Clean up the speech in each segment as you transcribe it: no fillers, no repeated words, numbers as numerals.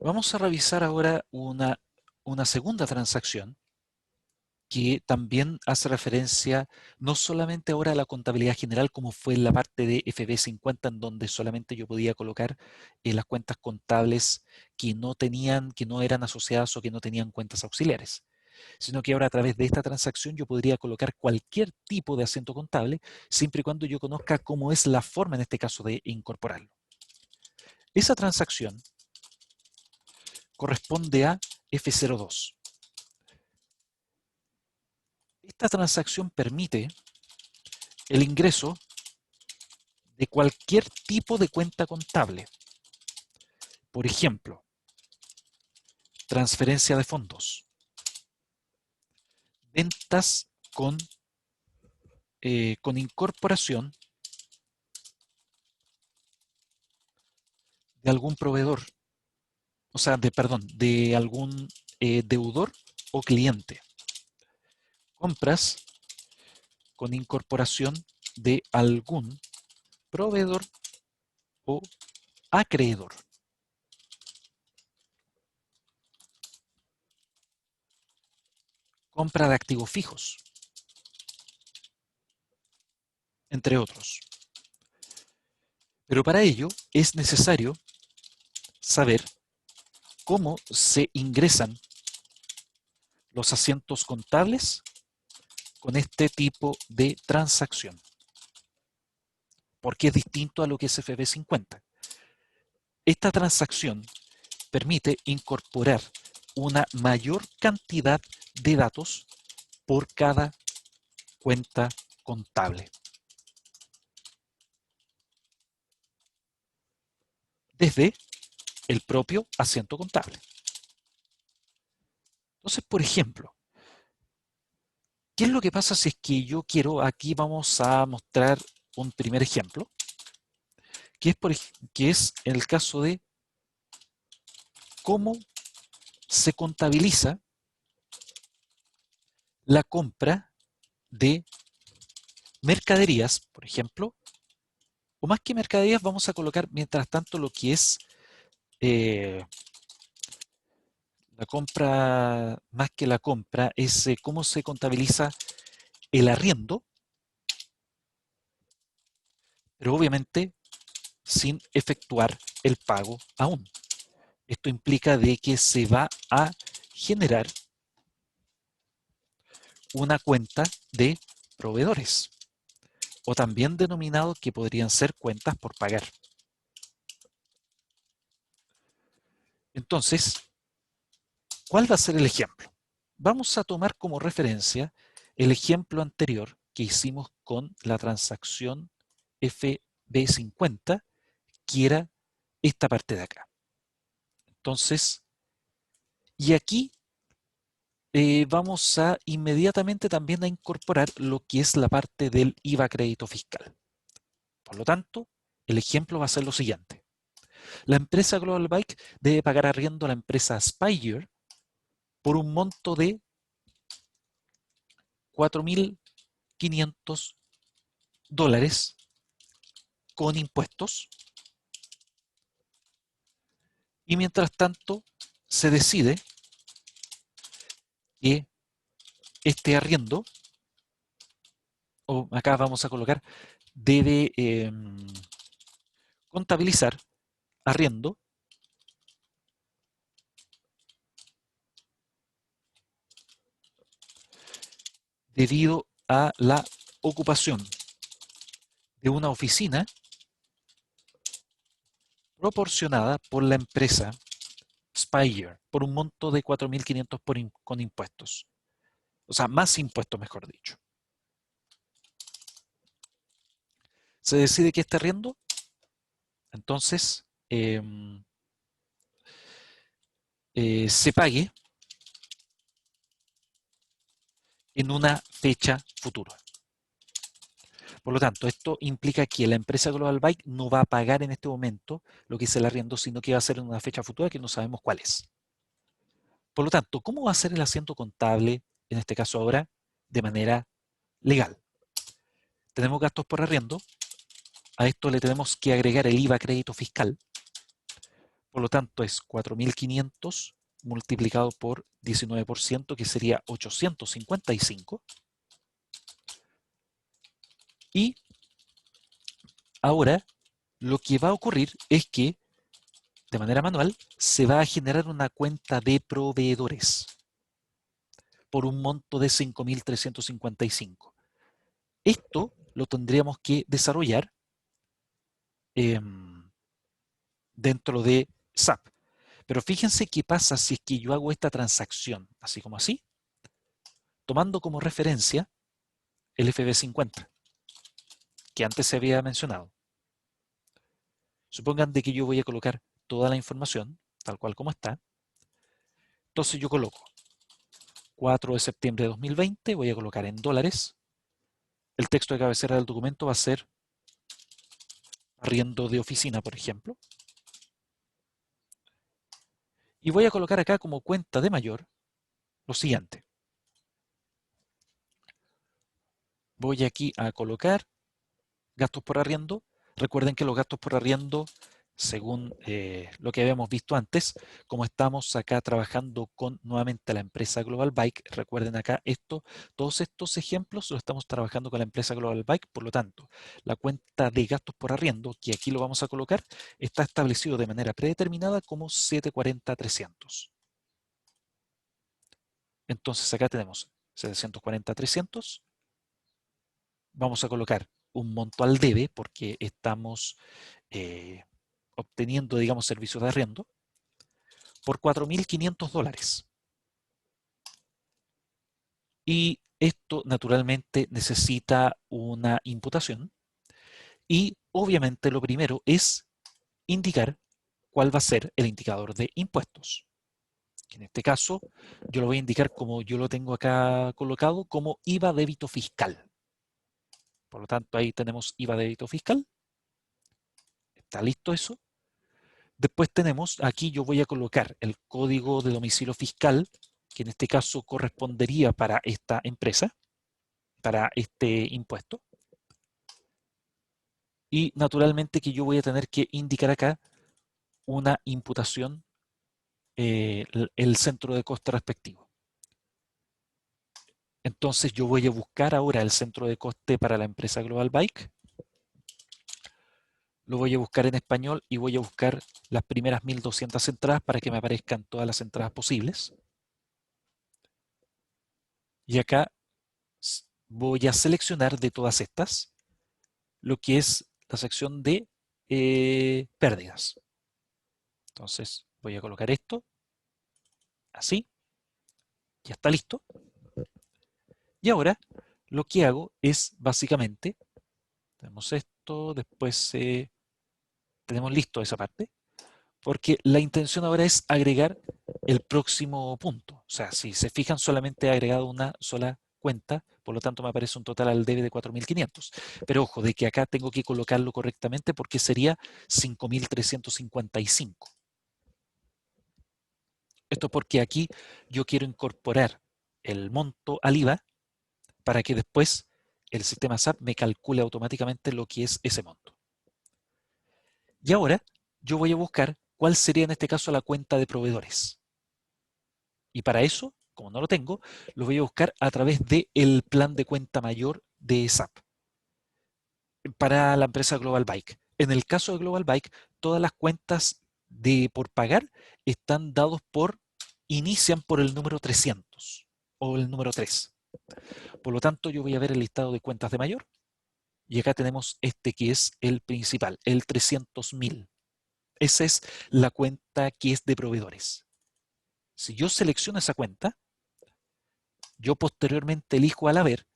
Vamos a revisar ahora una segunda transacción que también hace referencia no solamente ahora a la contabilidad general como fue en la parte de FB50 en donde solamente yo podía colocar las cuentas contables que no eran asociadas o que no tenían cuentas auxiliares, sino que ahora a través de esta transacción yo podría colocar cualquier tipo de asiento contable siempre y cuando yo conozca cómo es la forma en este caso de incorporarlo. Esa transacción corresponde a F02. Esta transacción permite el ingreso de cualquier tipo de cuenta contable. Por ejemplo, transferencia de fondos, ventas con incorporación de algún proveedor, o sea, de algún deudor o cliente. Compras con incorporación de algún proveedor o acreedor. Compra de activos fijos, entre otros. Pero para ello es necesario saber cómo se ingresan los asientos contables con este tipo de transacción, porque es distinto a lo que es FB50. Esta transacción permite incorporar una mayor cantidad de datos por cada cuenta contable. Desde el propio asiento contable. Entonces, por ejemplo, ¿qué es lo que pasa si es que yo quiero, aquí vamos a mostrar un primer ejemplo, que es el caso de cómo se contabiliza la compra de mercaderías, por ejemplo, o más que mercaderías vamos a colocar mientras tanto lo que es la compra, más que la compra, es cómo se contabiliza el arriendo, pero obviamente sin efectuar el pago aún. Esto implica de que se va a generar una cuenta de proveedores, o también denominado que podrían ser cuentas por pagar. Entonces, ¿cuál va a ser el ejemplo? Vamos a tomar como referencia el ejemplo anterior que hicimos con la transacción FB50, que era esta parte de acá. Entonces, y aquí vamos a inmediatamente también a incorporar lo que es la parte del IVA crédito fiscal. Por lo tanto, el ejemplo va a ser lo siguiente. La empresa Global Bike debe pagar arriendo a la empresa Spire por un monto de $4.500 con impuestos y mientras tanto se decide que este arriendo, o acá vamos a colocar, debe contabilizar arriendo debido a la ocupación de una oficina proporcionada por la empresa Spire por un monto de 4.500 con impuestos. O sea, más impuestos, mejor dicho. Se decide que este arriendo, entonces, se pague en una fecha futura. Por lo tanto, esto implica que la empresa Global Bike no va a pagar en este momento lo que es el arriendo, sino que va a ser en una fecha futura que no sabemos cuál es. Por lo tanto, ¿cómo va a ser el asiento contable, en este caso ahora, de manera legal? Tenemos gastos por arriendo, a esto le tenemos que agregar el IVA crédito fiscal, Por lo tanto, es 4.500 multiplicado por 19%, que sería 855. Y ahora lo que va a ocurrir es que, de manera manual, se va a generar una cuenta de proveedores por un monto de 5.355. Esto lo tendríamos que desarrollar dentro de SAP. Pero fíjense qué pasa si es que yo hago esta transacción, así como así, tomando como referencia el FB50, que antes se había mencionado. Supongan de que yo voy a colocar toda la información, tal cual como está. Entonces yo coloco 4 de septiembre de 2020, voy a colocar en dólares. El texto de cabecera del documento va a ser arriendo de oficina, por ejemplo. Y voy a colocar acá como cuenta de mayor lo siguiente. Voy aquí a colocar gastos por arriendo. Recuerden que los gastos por arriendo, según lo que habíamos visto antes, como estamos acá trabajando con nuevamente la empresa Global Bike, recuerden acá todos estos ejemplos los estamos trabajando con la empresa Global Bike, por lo tanto, la cuenta de gastos por arriendo, que aquí lo vamos a colocar, está establecido de manera predeterminada como 740-300. Entonces acá tenemos 740-300. Vamos a colocar un monto al debe porque estamos obteniendo, digamos, servicios de arriendo por $4.500. Y esto naturalmente necesita una imputación y obviamente lo primero es indicar cuál va a ser el indicador de impuestos. En este caso, yo lo voy a indicar como yo lo tengo acá colocado como IVA débito fiscal. Por lo tanto, ahí tenemos IVA débito fiscal. ¿Está listo eso? Después tenemos, aquí yo voy a colocar el código de domicilio fiscal, que en este caso correspondería para esta empresa, para este impuesto. Y naturalmente que yo voy a tener que indicar acá una imputación, el centro de coste respectivo. Entonces yo voy a buscar ahora el centro de coste para la empresa Global Bike. Lo voy a buscar en español y voy a buscar las primeras 1.200 entradas para que me aparezcan todas las entradas posibles. Y acá voy a seleccionar de todas estas lo que es la sección de pérdidas. Entonces voy a colocar esto así, ya está listo. Y ahora lo que hago es básicamente, tenemos esto, después tenemos listo esa parte, porque la intención ahora es agregar el próximo punto. O sea, si se fijan, solamente he agregado una sola cuenta, por lo tanto me aparece un total al debe de 4.500. Pero ojo, de que acá tengo que colocarlo correctamente porque sería 5.355. Esto porque aquí yo quiero incorporar el monto al IVA para que después el sistema SAP me calcule automáticamente lo que es ese monto. Y ahora yo voy a buscar cuál sería en este caso la cuenta de proveedores. Y para eso, como no lo tengo, lo voy a buscar a través del plan de cuenta mayor de SAP para la empresa Global Bike. En el caso de Global Bike, todas las cuentas por pagar están dados inician por el número 300 o el número 3. Por lo tanto, yo voy a ver el listado de cuentas de mayor y acá tenemos este que es el principal, el 300.000. Esa es la cuenta que es de proveedores. Si yo selecciono esa cuenta, yo posteriormente elijo al haber,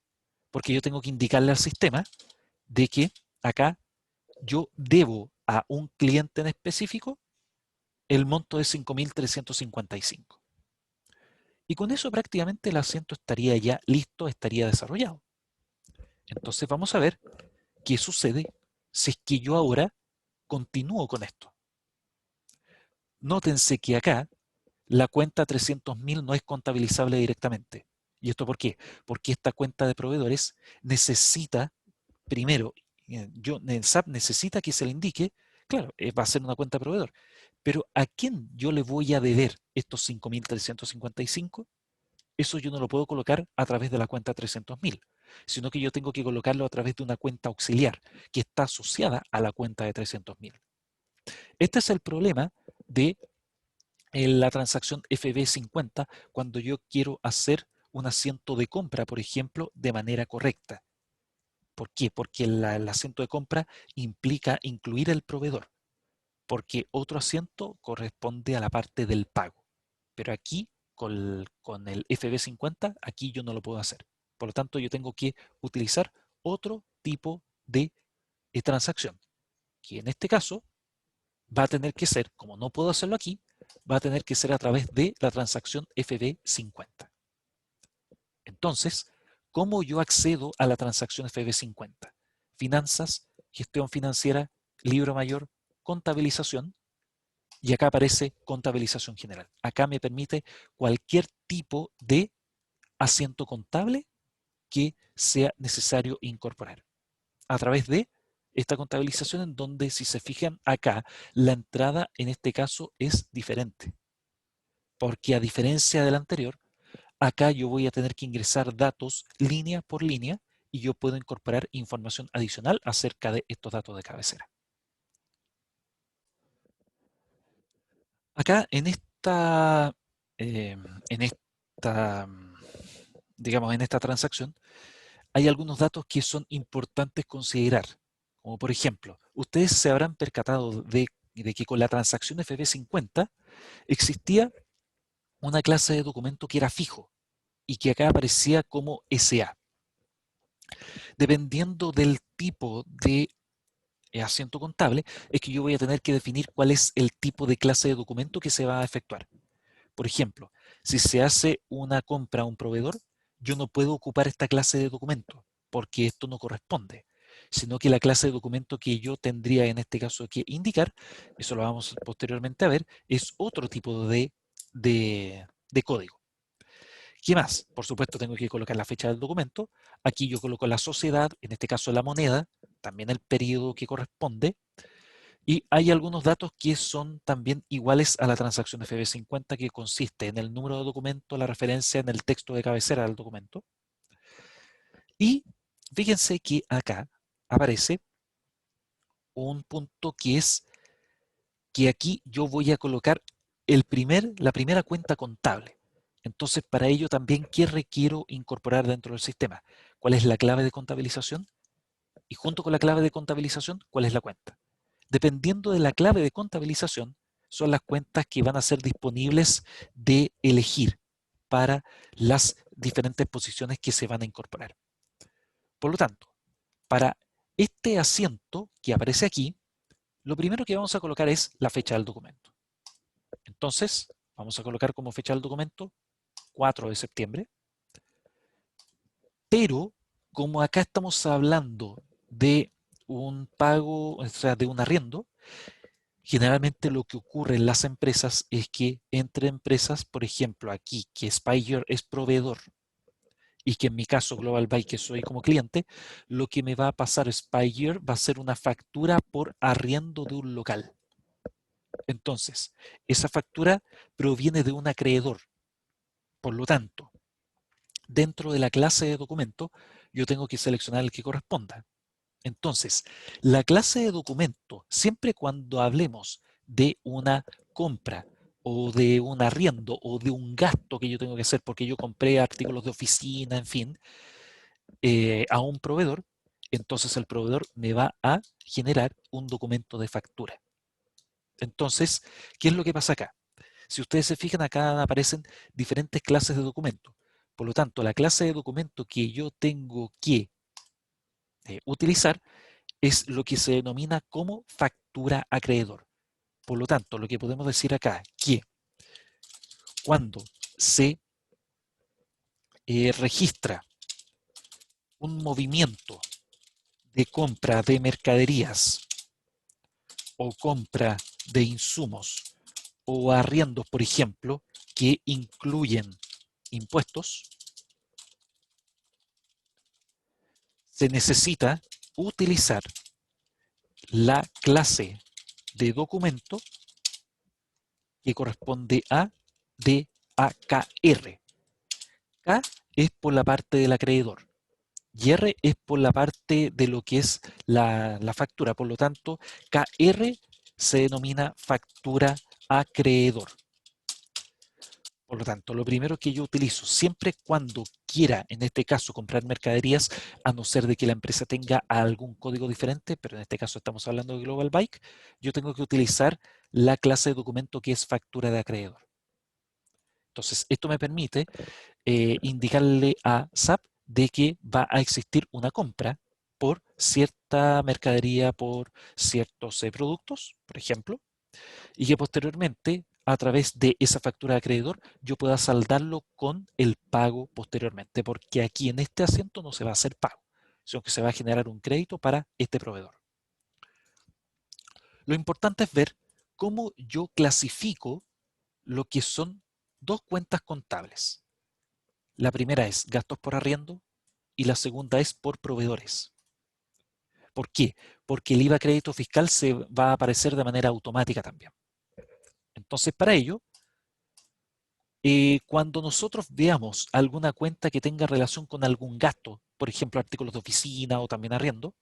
porque yo tengo que indicarle al sistema de que acá yo debo a un cliente en específico el monto de 5.355. Y con eso prácticamente el asiento estaría ya listo, estaría desarrollado. Entonces vamos a ver qué sucede si es que yo ahora continúo con esto. Nótense que acá la cuenta 300.000 no es contabilizable directamente. ¿Y esto por qué? Porque esta cuenta de proveedores necesita, primero, SAP necesita que se le indique, claro, va a ser una cuenta de proveedor, Pero ¿a quién yo le voy a deber estos 5.355? Eso yo no lo puedo colocar a través de la cuenta 300.000, sino que yo tengo que colocarlo a través de una cuenta auxiliar que está asociada a la cuenta de 300.000. Este es el problema de la transacción FB50 cuando yo quiero hacer un asiento de compra, por ejemplo, de manera correcta. ¿Por qué? Porque el asiento de compra implica incluir el proveedor, porque otro asiento corresponde a la parte del pago. Pero aquí, con el FB50, aquí yo no lo puedo hacer. Por lo tanto, yo tengo que utilizar otro tipo de transacción, que en este caso va a tener que ser, como no puedo hacerlo aquí, va a tener que ser a través de la transacción FB50. Entonces, ¿cómo yo accedo a la transacción FB50? Finanzas, gestión financiera, libro mayor, contabilización, y acá aparece contabilización general. Acá me permite cualquier tipo de asiento contable que sea necesario incorporar a través de esta contabilización, en donde, si se fijan acá, la entrada en este caso es diferente, porque a diferencia del anterior, acá yo voy a tener que ingresar datos línea por línea y yo puedo incorporar información adicional acerca de estos datos de cabecera. Acá en esta, digamos, en esta transacción, hay algunos datos que son importantes considerar. Como por ejemplo, ustedes se habrán percatado de que con la transacción FB50 existía una clase de documento que era fijo y que acá aparecía como SA. Dependiendo del tipo de asiento contable, es que yo voy a tener que definir cuál es el tipo de clase de documento que se va a efectuar. Por ejemplo, si se hace una compra a un proveedor, yo no puedo ocupar esta clase de documento porque esto no corresponde, sino que la clase de documento que yo tendría en este caso que indicar, eso lo vamos posteriormente a ver, es otro tipo de código. ¿Qué más? Por supuesto, tengo que colocar la fecha del documento. Aquí yo coloco la sociedad, en este caso la moneda, también el periodo que corresponde. Y hay algunos datos que son también iguales a la transacción FB50, que consiste en el número de documento, la referencia en el texto de cabecera del documento. Y fíjense que acá aparece un punto que es que aquí yo voy a colocar la primera cuenta contable. Entonces, para ello también, ¿qué requiero incorporar dentro del sistema? ¿Cuál es la clave de contabilización? Y junto con la clave de contabilización, ¿cuál es la cuenta? Dependiendo de la clave de contabilización, son las cuentas que van a ser disponibles de elegir para las diferentes posiciones que se van a incorporar. Por lo tanto, para este asiento que aparece aquí, lo primero que vamos a colocar es la fecha del documento. Entonces, vamos a colocar como fecha del documento 4 de septiembre, pero como acá estamos hablando de un pago, o sea, de un arriendo, generalmente lo que ocurre en las empresas es que entre empresas, por ejemplo, aquí que Spygear es proveedor y que en mi caso Global Buy, que soy como cliente, lo que me va a pasar Spygear va a ser una factura por arriendo de un local. Entonces, esa factura proviene de un acreedor. Por lo tanto, dentro de la clase de documento, yo tengo que seleccionar el que corresponda. Entonces, la clase de documento, siempre cuando hablemos de una compra o de un arriendo o de un gasto que yo tengo que hacer porque yo compré artículos de oficina, en fin, a un proveedor, entonces el proveedor me va a generar un documento de factura. Entonces, ¿qué es lo que pasa acá? Si ustedes se fijan, acá aparecen diferentes clases de documento. Por lo tanto, la clase de documento que yo tengo que utilizar es lo que se denomina como factura acreedor. Por lo tanto, lo que podemos decir acá es que cuando se registra un movimiento de compra de mercaderías o compra de insumos o arriendos, por ejemplo, que incluyen impuestos, se necesita utilizar la clase de documento que corresponde a DAKR. K es por la parte del acreedor y R es por la parte de lo que es la factura. Por lo tanto, KR se denomina factura acreedor. Por lo tanto, lo primero que yo utilizo siempre cuando quiera, en este caso, comprar mercaderías, a no ser de que la empresa tenga algún código diferente, pero en este caso estamos hablando de Global Bike, yo tengo que utilizar la clase de documento que es factura de acreedor. Entonces, esto me permite indicarle a SAP de que va a existir una compra por cierta mercadería, por ciertos productos, por ejemplo, y que posteriormente, a través de esa factura de acreedor, yo pueda saldarlo con el pago posteriormente, porque aquí en este asiento no se va a hacer pago, sino que se va a generar un crédito para este proveedor. Lo importante es ver cómo yo clasifico lo que son dos cuentas contables. La primera es gastos por arriendo y la segunda es por proveedores. ¿Por qué? Porque el IVA crédito fiscal se va a aparecer de manera automática también. Entonces, para ello, cuando nosotros veamos alguna cuenta que tenga relación con algún gasto, por ejemplo, artículos de oficina o también arriendo,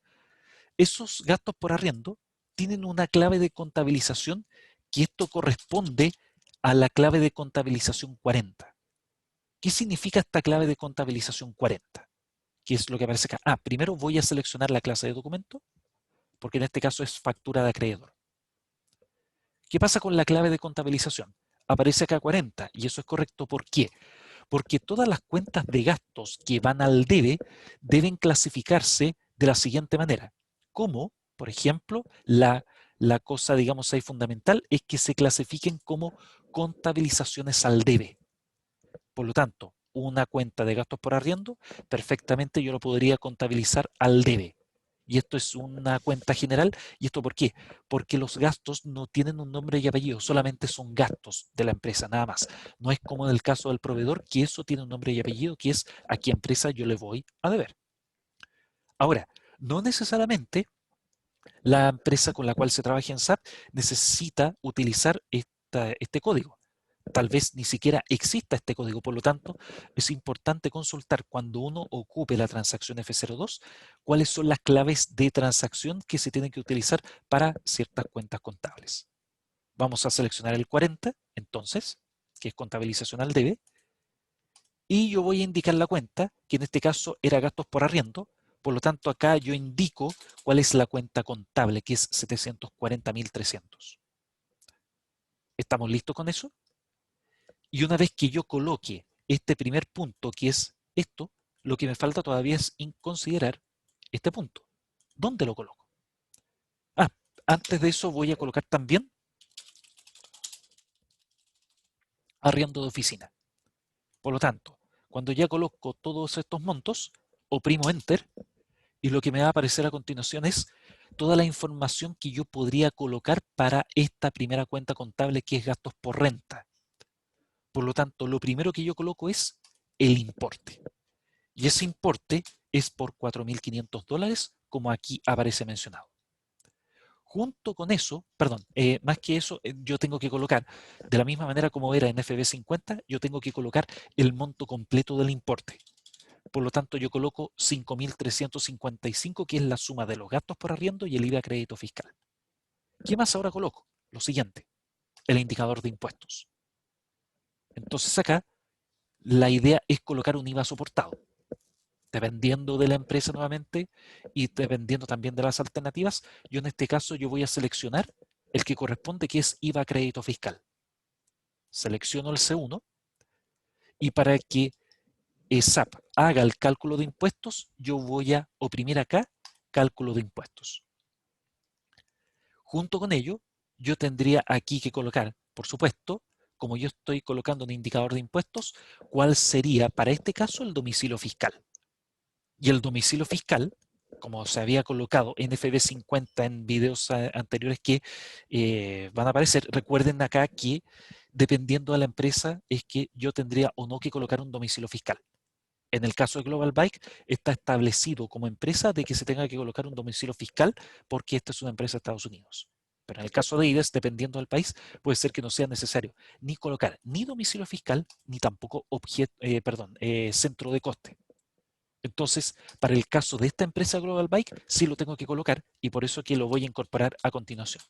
esos gastos por arriendo tienen una clave de contabilización que esto corresponde a la clave de contabilización 40. ¿Qué significa esta clave de contabilización 40? ¿Qué es lo que aparece acá? Primero voy a seleccionar la clase de documento, porque en este caso es factura de acreedor. ¿Qué pasa con la clave de contabilización? Aparece acá 40 y eso es correcto. ¿Por qué? Porque todas las cuentas de gastos que van al debe deben clasificarse de la siguiente manera. Como, por ejemplo, la cosa, digamos, ahí fundamental es que se clasifiquen como contabilizaciones al debe. Por lo tanto, una cuenta de gastos por arriendo, perfectamente yo lo podría contabilizar al debe. Y esto es una cuenta general. ¿Y esto por qué? Porque los gastos no tienen un nombre y apellido, solamente son gastos de la empresa, nada más. No es como en el caso del proveedor, que eso tiene un nombre y apellido, que es a qué empresa yo le voy a deber. Ahora, no necesariamente la empresa con la cual se trabaja en SAP necesita utilizar este código. Tal vez ni siquiera exista este código, por lo tanto, es importante consultar cuando uno ocupe la transacción F02 cuáles son las claves de transacción que se tienen que utilizar para ciertas cuentas contables. Vamos a seleccionar el 40, entonces, que es contabilización al debe, y yo voy a indicar la cuenta, que en este caso era gastos por arriendo, por lo tanto acá yo indico cuál es la cuenta contable, que es 740.300. ¿Estamos listos con eso? Y una vez que yo coloque este primer punto, que es esto, lo que me falta todavía es considerar este punto. ¿Dónde lo coloco? Antes de eso voy a colocar también arriendo de oficina. Por lo tanto, cuando ya coloco todos estos montos, oprimo Enter y lo que me va a aparecer a continuación es toda la información que yo podría colocar para esta primera cuenta contable que es gastos por renta. Por lo tanto, lo primero que yo coloco es el importe. Y ese importe es por $4.500, como aquí aparece mencionado. Junto con eso, perdón, más que eso, yo tengo que colocar, de la misma manera como era en FB50, yo tengo que colocar el monto completo del importe. Por lo tanto, yo coloco 5.355, que es la suma de los gastos por arriendo y el IVA crédito fiscal. ¿Qué más ahora coloco? Lo siguiente, el indicador de impuestos. Entonces acá, la idea es colocar un IVA soportado. Dependiendo de la empresa nuevamente y dependiendo también de las alternativas, yo en este caso yo voy a seleccionar el que corresponde, que es IVA crédito fiscal. Selecciono el C1 y para que SAP haga el cálculo de impuestos, yo voy a oprimir acá cálculo de impuestos. Junto con ello, yo tendría aquí que colocar, por supuesto, como yo estoy colocando un indicador de impuestos, cuál sería para este caso el domicilio fiscal. Y el domicilio fiscal, como se había colocado en FB50 en videos anteriores que van a aparecer, recuerden acá que dependiendo de la empresa es que yo tendría o no que colocar un domicilio fiscal. En el caso de Global Bike está establecido como empresa de que se tenga que colocar un domicilio fiscal porque esta es una empresa de Estados Unidos. Pero en el caso de IDES, dependiendo del país, puede ser que no sea necesario ni colocar ni domicilio fiscal, ni tampoco centro de coste. Entonces, para el caso de esta empresa Global Bike, sí lo tengo que colocar y por eso que lo voy a incorporar a continuación.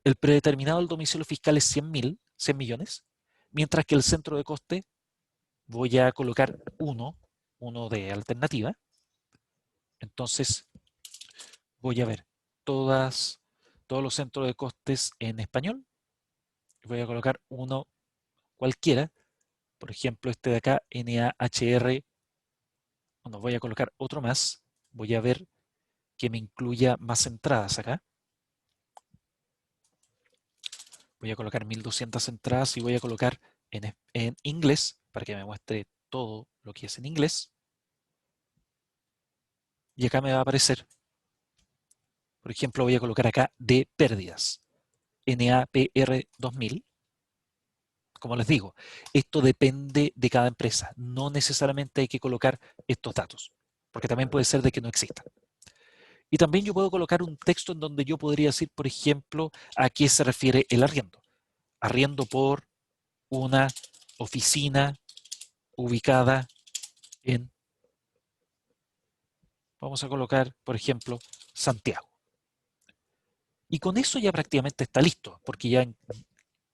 El predeterminado del domicilio fiscal es 100 millones, mientras que el centro de coste voy a colocar uno de alternativa. Entonces, voy a ver todos los centros de costes en español. Voy a colocar uno cualquiera, por ejemplo, este de acá, NAHR. Bueno, voy a colocar otro más. Voy a ver que me incluya más entradas acá. Voy a colocar 1200 entradas y voy a colocar en inglés para que me muestre todo lo que es en inglés. Y acá me va a aparecer, por ejemplo, voy a colocar acá de pérdidas, NAPR 2000. Como les digo, esto depende de cada empresa. No necesariamente hay que colocar estos datos, porque también puede ser de que no existan. Y también yo puedo colocar un texto en donde yo podría decir, por ejemplo, a qué se refiere el arriendo. Arriendo por una oficina ubicada en, vamos a colocar, por ejemplo, Santiago. Y con eso ya prácticamente está listo, porque ya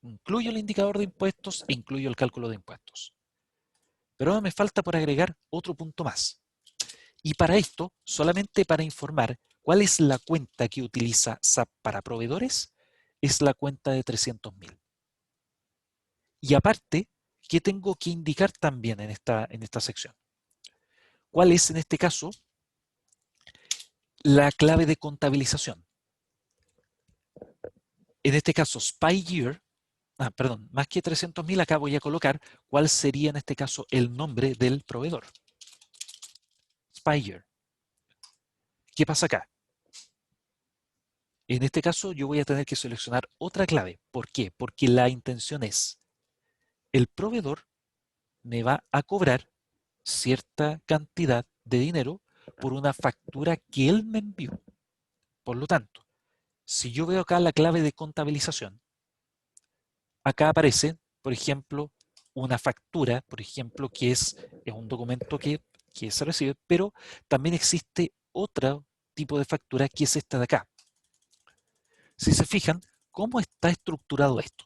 incluyo el indicador de impuestos e incluyo el cálculo de impuestos. Pero ahora me falta por agregar otro punto más. Y para esto, solamente para informar cuál es la cuenta que utiliza SAP para proveedores, es la cuenta de 300.000. Y aparte, ¿qué tengo que indicar también en esta sección? ¿Cuál es en este caso la clave de contabilización? En este caso, SPY Year, más que 300.000, acá voy a colocar cuál sería en este caso el nombre del proveedor. SPY Year. ¿Qué pasa acá? En este caso yo voy a tener que seleccionar otra clave. ¿Por qué? Porque la intención es, el proveedor me va a cobrar cierta cantidad de dinero por una factura que él me envió. Por lo tanto, si yo veo acá la clave de contabilización, acá aparece, por ejemplo, una factura, por ejemplo, que es un documento que se recibe, pero también existe otro tipo de factura que es esta de acá. Si se fijan, ¿cómo está estructurado esto?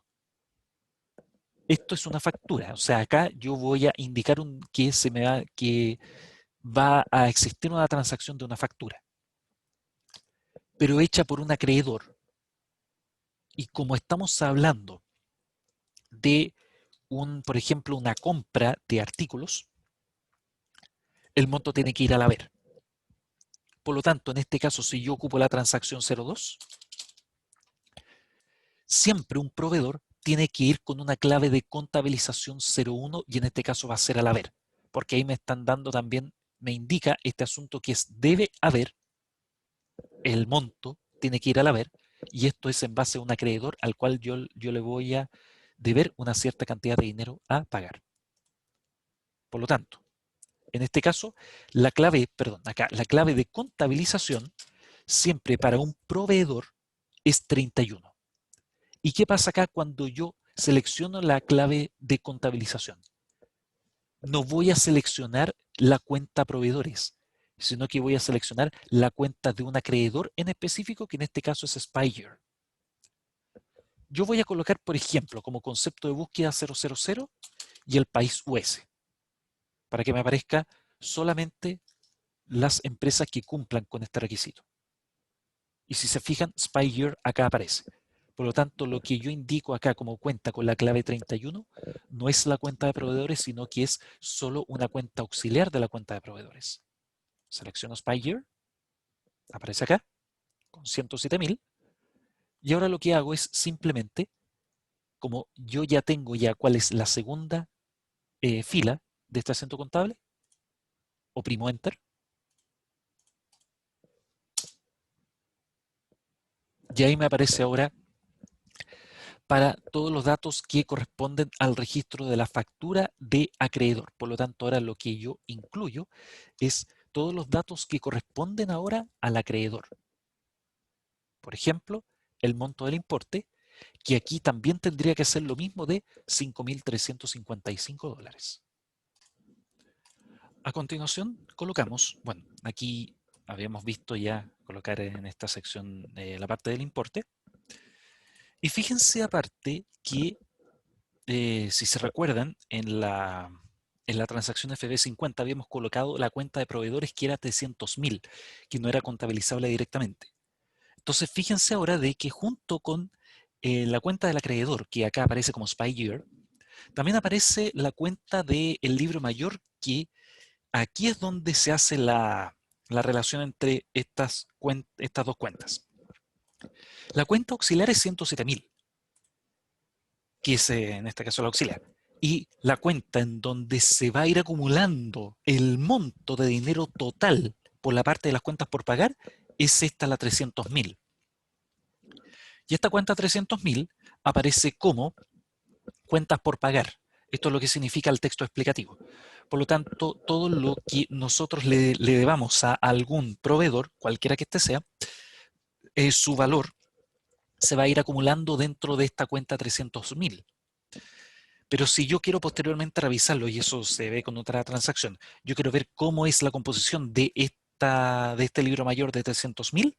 Esto es una factura, o sea, acá yo voy a indicar que va a existir una transacción de una factura, pero hecha por un acreedor. Y como estamos hablando de por ejemplo, una compra de artículos, el monto tiene que ir al haber. Por lo tanto, en este caso, si yo ocupo la transacción 02, siempre un proveedor tiene que ir con una clave de contabilización 01 y en este caso va a ser al haber, porque ahí me están dando también, me indica este asunto que es debe haber, el monto tiene que ir al haber y esto es en base a un acreedor al cual yo le voy a deber una cierta cantidad de dinero a pagar. Por lo tanto, en este caso, la clave de contabilización siempre para un proveedor es 31. ¿Y qué pasa acá cuando yo selecciono la clave de contabilización? No voy a seleccionar la cuenta proveedores, sino que voy a seleccionar la cuenta de un acreedor en específico, que en este caso es Spire. Yo voy a colocar, por ejemplo, como concepto de búsqueda 000 y el país US, para que me aparezca solamente las empresas que cumplan con este requisito. Y si se fijan, Spire acá aparece. Por lo tanto, lo que yo indico acá como cuenta con la clave 31 no es la cuenta de proveedores, sino que es solo una cuenta auxiliar de la cuenta de proveedores. Selecciono Spire, aparece acá, con 107.000. Y ahora lo que hago es simplemente, como yo ya tengo cuál es la segunda fila de este acento contable, oprimo Enter. Y ahí me aparece ahora para todos los datos que corresponden al registro de la factura de acreedor. Por lo tanto, ahora lo que yo incluyo es todos los datos que corresponden ahora al acreedor. Por ejemplo, el monto del importe, que aquí también tendría que ser lo mismo de $5.355. A continuación colocamos, bueno, aquí habíamos visto ya colocar en esta sección la parte del importe. Y fíjense aparte que, si se recuerdan, en la transacción FB50 habíamos colocado la cuenta de proveedores que era 300.000, que no era contabilizable directamente. Entonces fíjense ahora de que junto con la cuenta del acreedor, que acá aparece como SPY Year, también aparece la cuenta del libro mayor, que aquí es donde se hace la relación entre estas dos cuentas. La cuenta auxiliar es 107.000, que es en este caso la auxiliar. Y la cuenta en donde se va a ir acumulando el monto de dinero total por la parte de las cuentas por pagar es esta, la 300.000. Y esta cuenta 300.000 aparece como cuentas por pagar. Esto es lo que significa el texto explicativo. Por lo tanto, todo lo que nosotros le debamos a algún proveedor, cualquiera que este sea, su valor se va a ir acumulando dentro de esta cuenta 300.000. Pero si yo quiero posteriormente revisarlo, y eso se ve con otra transacción, yo quiero ver cómo es la composición de este libro mayor de 300.000,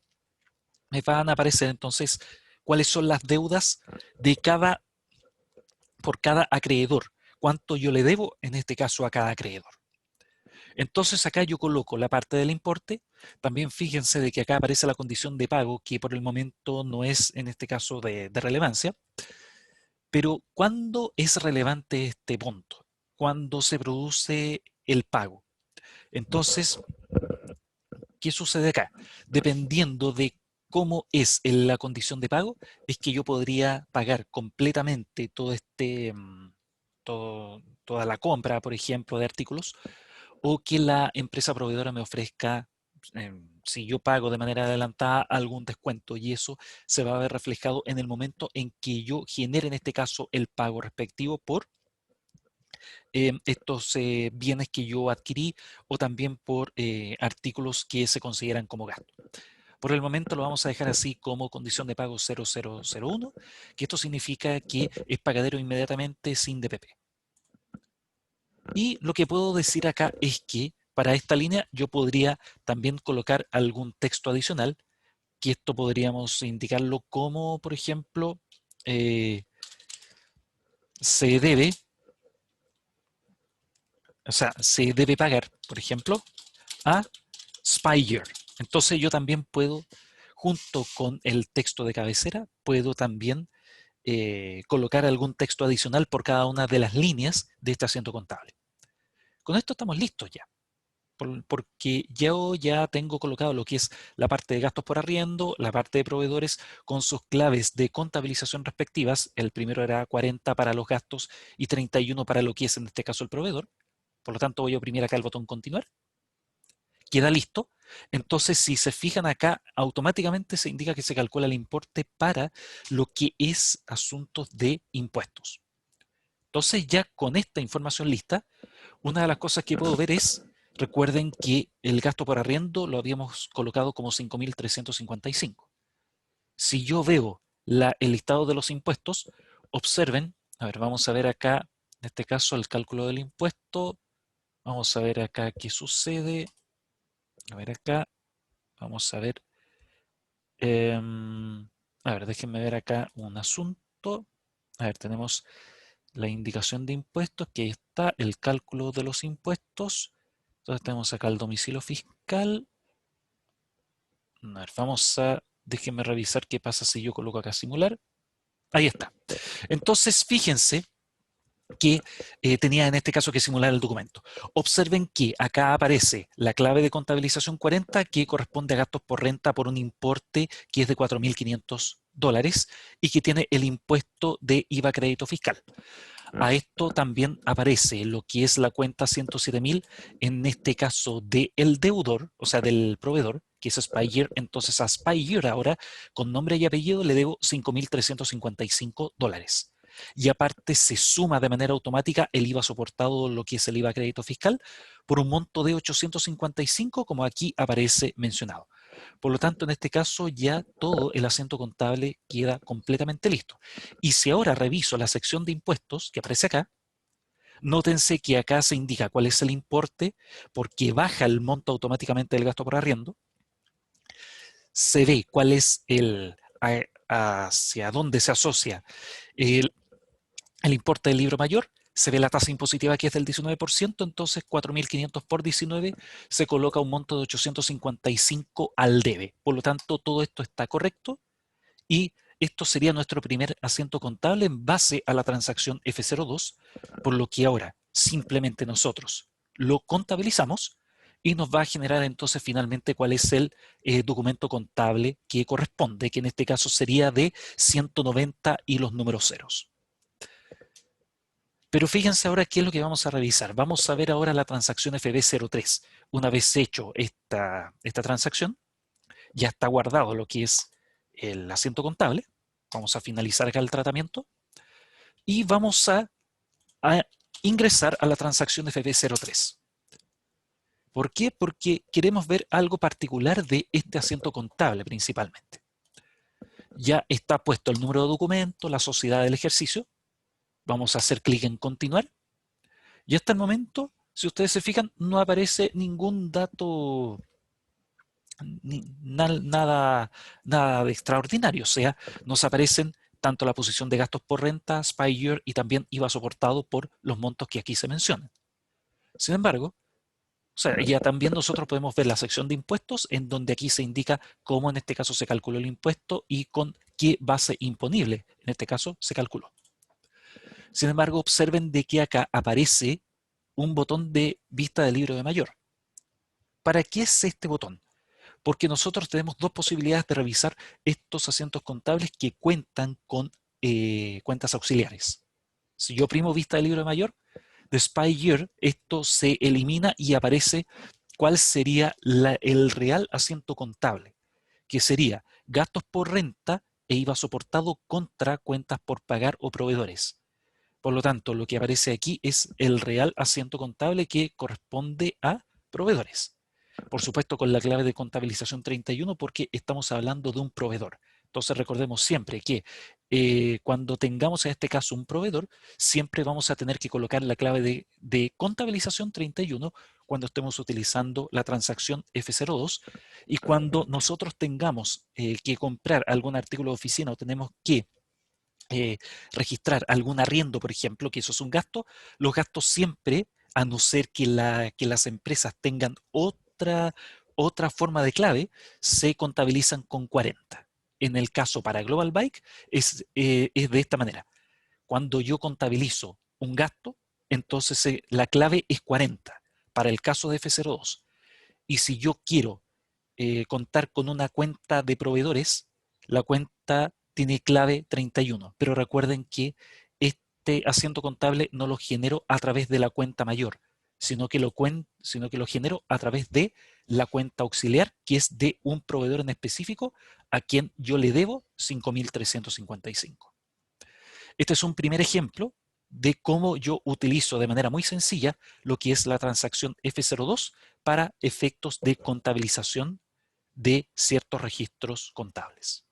me van a aparecer entonces cuáles son las deudas de por cada acreedor, cuánto yo le debo en este caso a cada acreedor. Entonces acá yo coloco la parte del importe. También fíjense de que acá aparece la condición de pago, que por el momento no es en este caso de relevancia. Pero ¿cuándo es relevante este punto? Cuando se produce el pago. Entonces, ¿qué sucede acá? Dependiendo de cómo es la condición de pago, es que yo podría pagar completamente toda la compra, por ejemplo, de artículos, o que la empresa proveedora me ofrezca, si yo pago de manera adelantada, algún descuento, y eso se va a ver reflejado en el momento en que yo genere, en este caso, el pago respectivo por estos bienes que yo adquirí, o también por artículos que se consideran como gasto. Por el momento lo vamos a dejar así como condición de pago 0001, que esto significa que es pagadero inmediatamente sin DPP. Y lo que puedo decir acá es que para esta línea yo podría también colocar algún texto adicional, que esto podríamos indicarlo como, por ejemplo, se debe, se debe pagar, por ejemplo, a Spire. Entonces yo también puedo, junto con el texto de cabecera, puedo también colocar algún texto adicional por cada una de las líneas de este asiento contable. Con esto estamos listos ya, porque yo ya tengo colocado lo que es la parte de gastos por arriendo, la parte de proveedores con sus claves de contabilización respectivas. El primero era 40 para los gastos y 31 para lo que es en este caso el proveedor. Por lo tanto voy a oprimir acá el botón continuar. Queda listo. Entonces, si se fijan acá, automáticamente se indica que se calcula el importe para lo que es asuntos de impuestos. Entonces, ya con esta información lista, una de las cosas que puedo ver es, recuerden que el gasto por arriendo lo habíamos colocado como 5.355. Si yo veo el listado de los impuestos, observen, a ver, vamos a ver acá, en este caso, el cálculo del impuesto. Vamos a ver acá qué sucede. A ver acá, vamos a ver. A ver, déjenme ver acá un asunto. A ver, tenemos la indicación de impuestos, que ahí está el cálculo de los impuestos. Entonces tenemos acá el domicilio fiscal. A ver, déjenme revisar qué pasa si yo coloco acá simular. Ahí está. Entonces, fíjense que tenía en este caso que simular el documento. Observen que acá aparece la clave de contabilización 40, que corresponde a gastos por renta por un importe que es de $4.500 y que tiene el impuesto de IVA crédito fiscal. A esto también aparece lo que es la cuenta 107.000, en este caso del deudor, o sea, del proveedor, que es Spire. Entonces a Spire ahora, con nombre y apellido, le debo $5.355. Y aparte se suma de manera automática el IVA soportado, lo que es el IVA crédito fiscal, por un monto de 855, como aquí aparece mencionado. Por lo tanto, en este caso ya todo el asiento contable queda completamente listo. Y si ahora reviso la sección de impuestos que aparece acá, nótense que acá se indica cuál es el importe porque baja el monto automáticamente del gasto por arriendo. Se ve cuál es hacia dónde se asocia el, el importe del libro mayor. Se ve la tasa impositiva que es del 19%, entonces 4.500 por 19 se coloca un monto de 855 al debe. Por lo tanto, todo esto está correcto y esto sería nuestro primer asiento contable en base a la transacción F02, por lo que ahora simplemente nosotros lo contabilizamos y nos va a generar entonces finalmente cuál es el documento contable que corresponde, que en este caso sería de 190 y los números ceros. Pero fíjense ahora qué es lo que vamos a revisar. Vamos a ver ahora la transacción FB03. Una vez hecho esta transacción, ya está guardado lo que es el asiento contable. Vamos a finalizar acá el tratamiento y vamos a ingresar a la transacción FB03. ¿Por qué? Porque queremos ver algo particular de este asiento contable principalmente. Ya está puesto el número de documento, la sociedad del ejercicio. Vamos a hacer clic en continuar. Y hasta el momento, si ustedes se fijan, no aparece ningún dato, nada de extraordinario. O sea, nos aparecen tanto la posición de gastos por renta, SPY Year y también IVA soportado por los montos que aquí se mencionan. Sin embargo, o sea, ya también nosotros podemos ver la sección de impuestos en donde aquí se indica cómo en este caso se calculó el impuesto y con qué base imponible en este caso se calculó. Sin embargo, observen de que acá aparece un botón de vista del libro de mayor. ¿Para qué es este botón? Porque nosotros tenemos dos posibilidades de revisar estos asientos contables que cuentan con cuentas auxiliares. Si yo oprimo vista del libro de mayor, de SPY Year, esto se elimina y aparece cuál sería el real asiento contable, que sería gastos por renta e IVA soportado contra cuentas por pagar o proveedores. Por lo tanto, lo que aparece aquí es el real asiento contable que corresponde a proveedores. Por supuesto, con la clave de contabilización 31 porque estamos hablando de un proveedor. Entonces, recordemos siempre que cuando tengamos en este caso un proveedor, siempre vamos a tener que colocar la clave de contabilización 31 cuando estemos utilizando la transacción F02 y cuando nosotros tengamos que comprar algún artículo de oficina o tenemos que registrar algún arriendo, por ejemplo, que eso es un gasto, los gastos siempre, a no ser que las empresas tengan otra forma de clave, se contabilizan con 40. En el caso para Global Bike es de esta manera. Cuando yo contabilizo un gasto, entonces la clave es 40 para el caso de F02. Y si yo quiero contar con una cuenta de proveedores, la cuenta tiene clave 31. Pero recuerden que este asiento contable no lo genero a través de la cuenta mayor, sino que lo genero a través de la cuenta auxiliar, que es de un proveedor en específico a quien yo le debo 5.355. Este es un primer ejemplo de cómo yo utilizo de manera muy sencilla lo que es la transacción F02 para efectos de contabilización de ciertos registros contables.